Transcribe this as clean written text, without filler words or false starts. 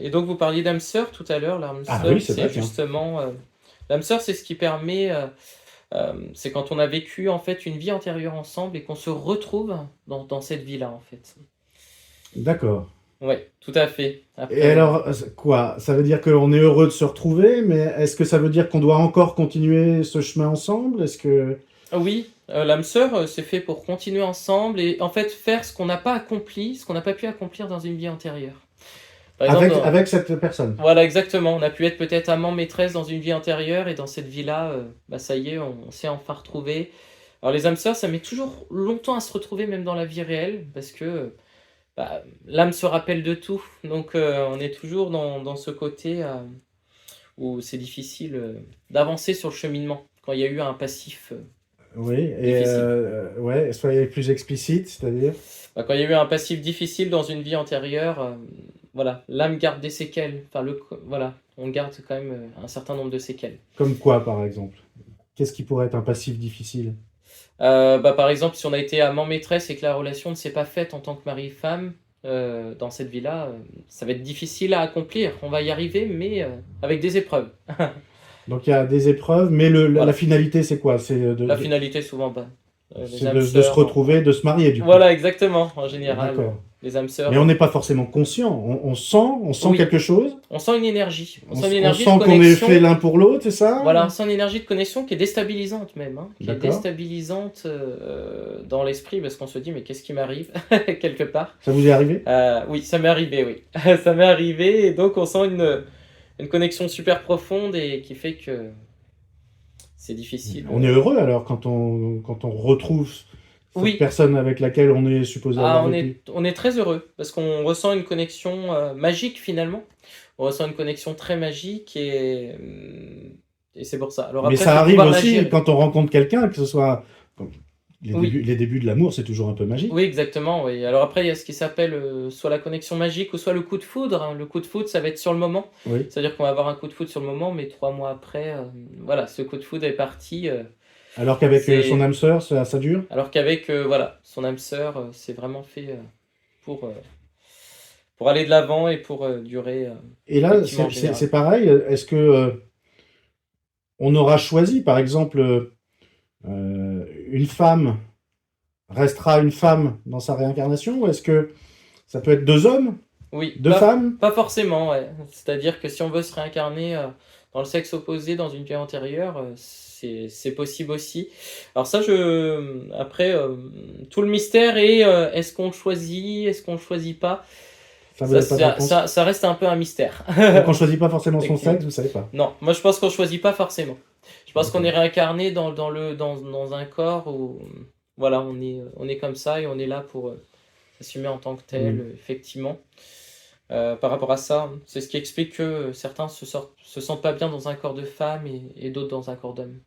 Et donc vous parliez d'âme sœur tout à l'heure. L'âme Ah sœur, oui, c'est c'est vrai, tiens. justement, l'âme sœur, c'est ce qui permet, c'est quand on a vécu en fait une vie antérieure ensemble et qu'on se retrouve dans cette vie-là en fait. D'accord. Ouais, tout à fait. Et Après, alors, quoi? Ça veut dire qu'on est heureux de se retrouver, mais est-ce que ça veut dire qu'on doit encore continuer ce chemin ensemble? Est-ce que... oui, l'âme sœur, c'est fait pour continuer ensemble et en fait faire ce qu'on n'a pas accompli, ce qu'on n'a pas pu accomplir dans une vie antérieure. Par exemple, Avec cette personne? voilà, exactement. On a pu être peut-être amant maîtresse dans une vie antérieure et dans cette vie-là, bah ça y est, on s'est enfin retrouvé. Alors les âmes sœurs, ça met toujours longtemps à se retrouver, même dans la vie réelle, parce que bah, l'âme se rappelle de tout. Donc on est toujours dans ce côté où c'est difficile d'avancer sur le cheminement quand il y a eu un passif Oui, et difficile. ouais, soyez plus explicite, c'est-à-dire? Bah, quand il y a eu un passif difficile dans une vie antérieure, voilà, l'âme garde des séquelles. Enfin, voilà, on garde quand même un certain nombre de séquelles. Comme quoi, par exemple? Qu'est-ce qui pourrait être un passif difficile? Bah, par exemple, si on a été amant-maîtresse et que la relation ne s'est pas faite en tant que mari-femme, dans cette vie-là, ça va être difficile à accomplir. On va y arriver, mais avec des épreuves. Donc il y a des épreuves, mais la Voilà. finalité, c'est quoi? C'est La finalité, souvent, bah, les c'est âmes de se sœurs. retrouver, de se marier, du coup. Voilà, exactement. En général, D'accord. les âmes Mais sœurs. on n'est pas forcément conscient. On sent Oui, quelque chose. on sent une énergie. On sent une On énergie de sent qu'on est fait connexion. l'un pour l'autre, c'est ça? Voilà, c'est une énergie de connexion qui est déstabilisante même, hein, qui est D'accord. déstabilisante dans l'esprit parce qu'on se dit mais qu'est-ce qui m'arrive quelque part. Ça vous est arrivé? Oui, ça m'est arrivé, oui. Ça m'est arrivé et donc on sent une connexion super profonde et qui fait que c'est difficile. On est heureux alors quand on retrouve cette Oui, personne avec laquelle on est supposé ah, avoir vécu. on est très heureux parce qu'on ressent une connexion magique finalement. On ressent une connexion très magique et c'est pour ça. Alors Mais après, il ça faut arrive pouvoir la aussi gérer. quand on rencontre quelqu'un, que ce soit Oui. les débuts de l'amour, c'est toujours un peu magique. Oui, exactement, oui. Alors après, il y a ce qui s'appelle soit la connexion magique ou soit le coup de foudre, hein. Le coup de foudre, ça va être sur le moment. Oui. C'est-à-dire qu'on va avoir un coup de foudre sur le moment, mais 3 mois après, voilà, ce coup de foudre est parti. Alors qu'avec son C'est âme sœur, ça dure. alors qu'avec voilà, son âme sœur, c'est vraiment fait pour euh, pour aller de l'avant et pour durer Et là, effectivement en général. c'est pareil. Est-ce que on aura choisi, par exemple, une femme restera une femme dans sa réincarnation, ou est-ce que ça peut être deux hommes, Oui, deux femmes? pas forcément, ouais. C'est-à-dire que si on veut se réincarner dans le sexe opposé dans une vie antérieure, c'est possible aussi. Alors ça, après, tout le mystère est est-ce qu'on le choisit, est-ce qu'on le choisit pas? Ça, vous n'avez pas de réponse. Ça reste un peu un mystère. Donc on choisit pas forcément son Effectivement. sexe, vous savez pas. Non, moi je pense qu'on choisit pas forcément. Je pense qu'on D'accord. est réincarné dans un corps où, voilà, on est comme ça et on est là pour s'assumer en tant que tel, Hmm. effectivement. Par rapport à ça, c'est ce qui explique que certains se sentent pas bien dans un corps de femme et d'autres dans un corps d'homme.